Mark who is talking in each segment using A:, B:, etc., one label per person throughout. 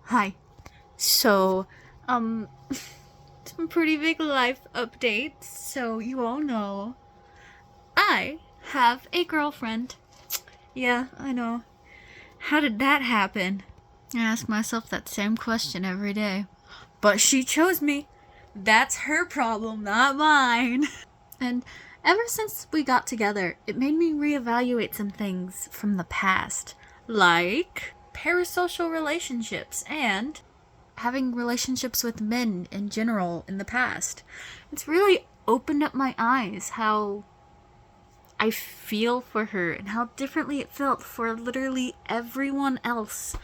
A: Hi. So, um, some pretty big life updates. So, you all know I have a girlfriend. Yeah, I know. How did that happen? I ask myself that same question every day. But she chose me. That's her problem, not mine. And ever since we got together, it made me reevaluate some things from the past, like parasocial relationships and having relationships with men in general in the past. It's really opened up my eyes how I feel for her and how differently it felt for literally everyone else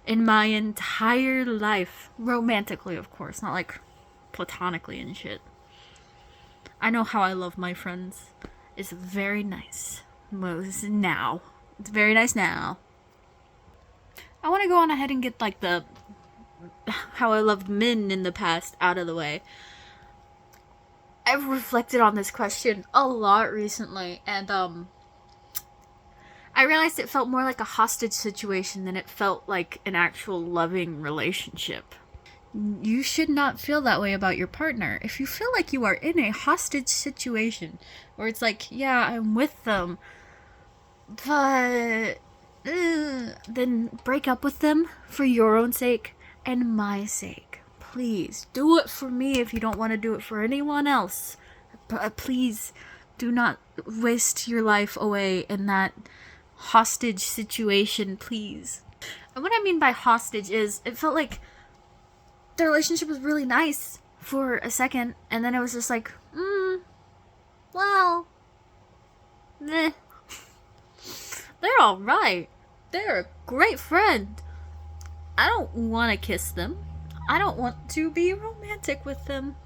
A: in my entire life. Romantically, of course, not like platonically and shit. I know how I love my friends. It's very nice. Now. It's very nice now. I want to go on ahead and get like the how I loved men in the past out of the way. I've reflected on this question a lot recently, and I realized it felt more like a hostage situation than it felt like an actual loving relationship. You should not feel that way about your partner. If you feel like you are in a hostage situation, where it's like, yeah, I'm with them, but then break up with them for your own sake and my sake. Please do it for me if you don't want to do it for anyone else. Please do not waste your life away in that hostage situation, please. And what I mean by hostage is it felt like the relationship was really nice for a second, and then it was just like, well, meh. They're alright. They're a great friend. I don't want to kiss them. I don't want to be romantic with them.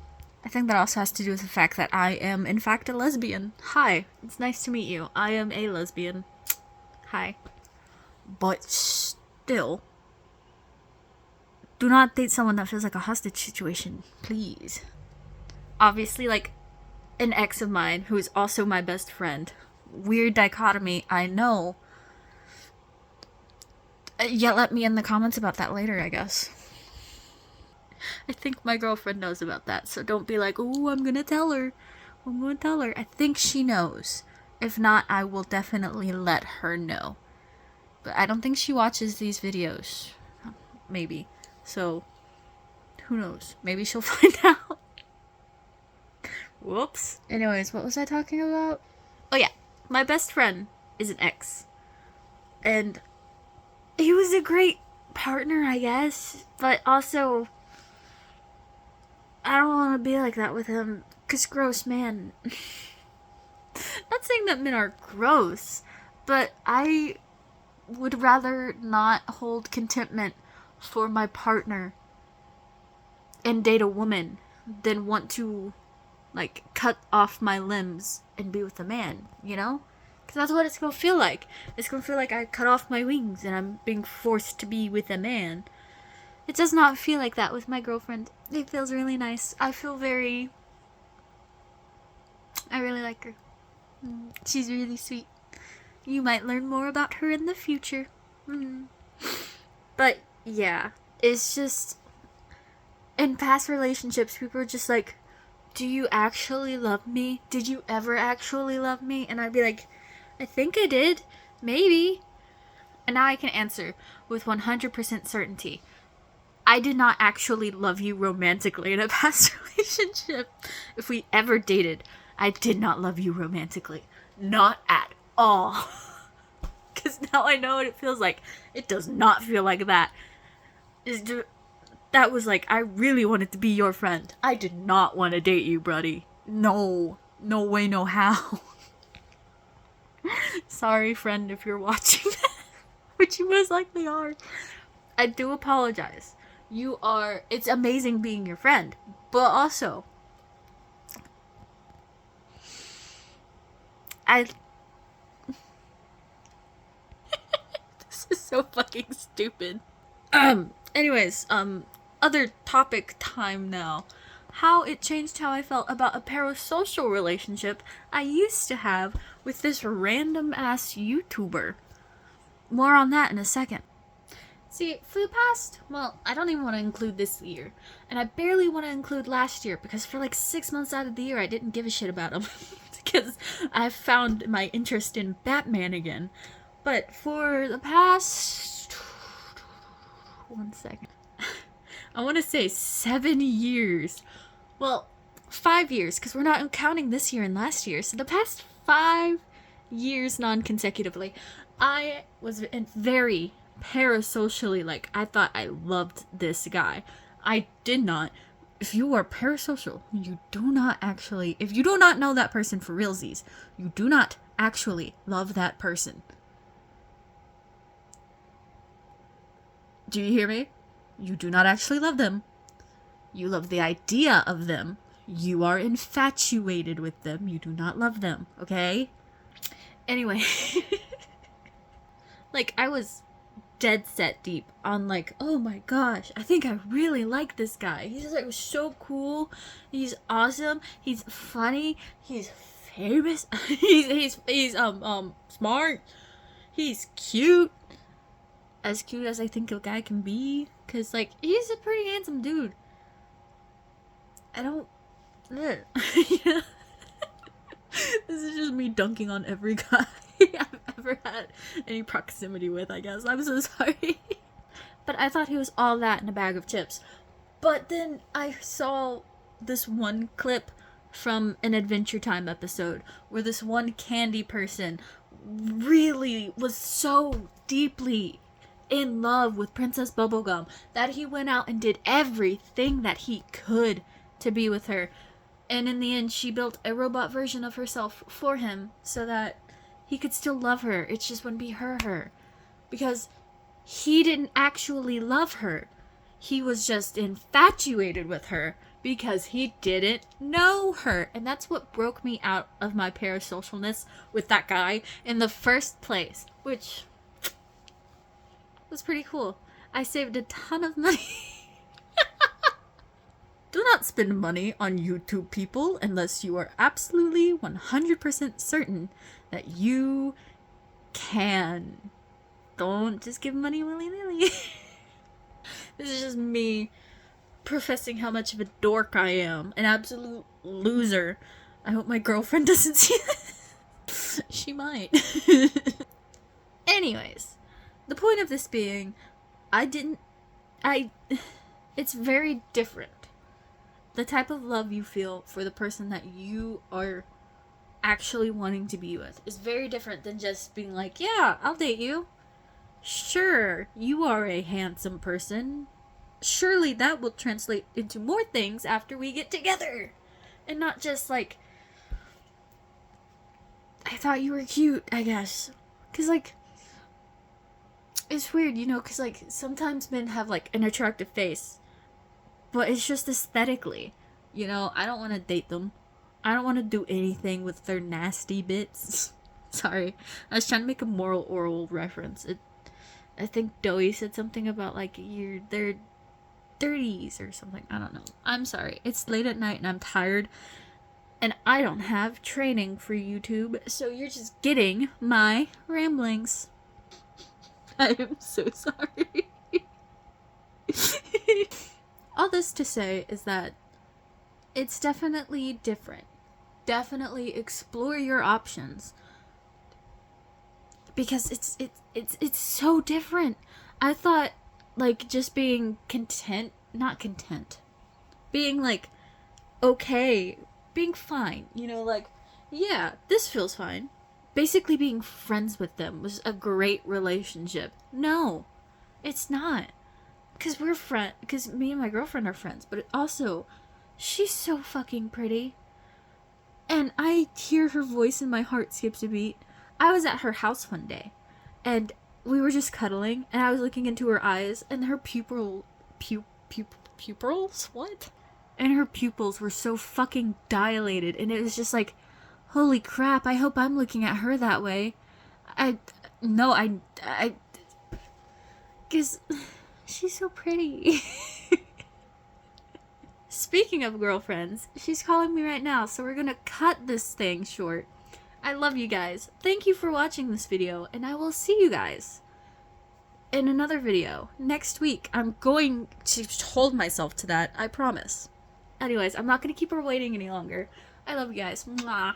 A: I think that also has to do with the fact that I am, in fact, a lesbian. Hi, it's nice to meet you. I am a lesbian. Hi. But still, do not date someone that feels like a hostage situation, please. Obviously, like, an ex of mine who is also my best friend. Weird dichotomy, I know. Yell at me in the comments about that later, I guess. I think my girlfriend knows about that, so don't be like, oh, I'm gonna tell her. I'm gonna tell her. I think she knows. If not, I will definitely let her know. But I don't think she watches these videos. Maybe. So, who knows? Maybe she'll find out. Whoops. Anyways, what was I talking about? Oh yeah, my best friend is an ex. And he was a great partner, I guess. But also, I don't want to be like that with him. Cause gross, man. Not saying that men are gross, but I would rather not hold contentment for my partner and date a woman than want to, like, cut off my limbs and be with a man, you know? Because that's what it's gonna feel like. It's gonna feel like I cut off my wings and I'm being forced to be with a man. It does not feel like that with my girlfriend. It feels really nice. I really like her. She's really sweet. You might learn more about her in the future. But yeah, it's just in past relationships, people are just like, do you actually love me? Did you ever actually love me? And I'd be like, I think I did. Maybe. And now I can answer with 100% certainty. I did not actually love you romantically in a past relationship. If we ever dated, I did not love you romantically. Not at all. Because now I know what it feels like. It does not feel like that. That was like, I really wanted to be your friend. I did not want to date you, buddy. No. No way, no how. Sorry, friend, if you're watching that. Which you most likely are. I do apologize. It's amazing being your friend. But also, this is so fucking stupid. Anyways, other topic time now. How it changed how I felt about a parasocial relationship I used to have with this random ass YouTuber. More on that in a second. See, for the past, well, I don't even want to include this year. And I barely want to include last year because for like 6 months out of the year, I didn't give a shit about him. Because I found my interest in Batman again. But for the past... 1 second. I want to say 7 years. Well, 5 years, because we're not counting this year and last year. So the past 5 years non-consecutively, I was very parasocially, like, I thought I loved this guy. I did not. If you are parasocial, you do not actually, if you do not know that person for realsies, you do not actually love that person. Do you hear me? You do not actually love them. You love the idea of them. You are infatuated with them. You do not love them, okay? Anyway. Like, I was dead set deep on like, oh my gosh, I think I really like this guy. He's like so cool. He's awesome. He's funny. He's famous. he's smart. He's cute. As cute as I think a guy can be. Cause like, he's a pretty handsome dude. I don't... Yeah. This is just me dunking on every guy I've ever had any proximity with, I guess. I'm so sorry. But I thought he was all that in a bag of chips. But then I saw this one clip from an Adventure Time episode where this one candy person really was so deeply in love with Princess Bubblegum that he went out and did everything that he could to be with her. And in the end, she built a robot version of herself for him so that he could still love her. It just wouldn't be her. Because he didn't actually love her. He was just infatuated with her because he didn't know her. And that's what broke me out of my parasocialness with that guy in the first place. Which was pretty cool. I saved a ton of money. Do not spend money on YouTube people unless you are absolutely 100% certain that you can. Don't just give money willy-nilly. This is just me professing how much of a dork I am. An absolute loser. I hope my girlfriend doesn't see this. She might. Anyways, the point of this being, it's very different. The type of love you feel for the person that you are actually wanting to be with is very different than just being like, yeah, I'll date you. Sure, you are a handsome person. Surely that will translate into more things after we get together. And not just like, I thought you were cute, I guess. Because like, it's weird, you know, because like sometimes men have like an attractive face. But it's just aesthetically, you know, I don't want to date them. I don't want to do anything with their nasty bits. Sorry, I was trying to make a moral oral reference. I think Doey said something about like their 30s or something. I don't know. I'm sorry. It's late at night and I'm tired. And I don't have training for YouTube, so you're just getting my ramblings. I am so sorry. All this to say is that it's definitely different. Definitely explore your options. Because it's so different. I thought like just being not content. Being like okay, being fine, you know, like yeah, this feels fine. Basically being friends with them was a great relationship. No, it's not. Because me and my girlfriend are friends, but also, she's so fucking pretty. And I hear her voice and my heart skips a beat. I was at her house one day, and we were just cuddling, and I was looking into her eyes, and her pupils? What? And her pupils were so fucking dilated, and it was just like, holy crap, I hope I'm looking at her that way. Because... she's so pretty. Speaking of girlfriends, she's calling me right now, so we're gonna cut this thing short. I love you guys. Thank you for watching this video, and I will see you guys in another video next week. I'm going to hold myself to that, I promise. Anyways, I'm not going to keep her waiting any longer. I love you guys. Mwah.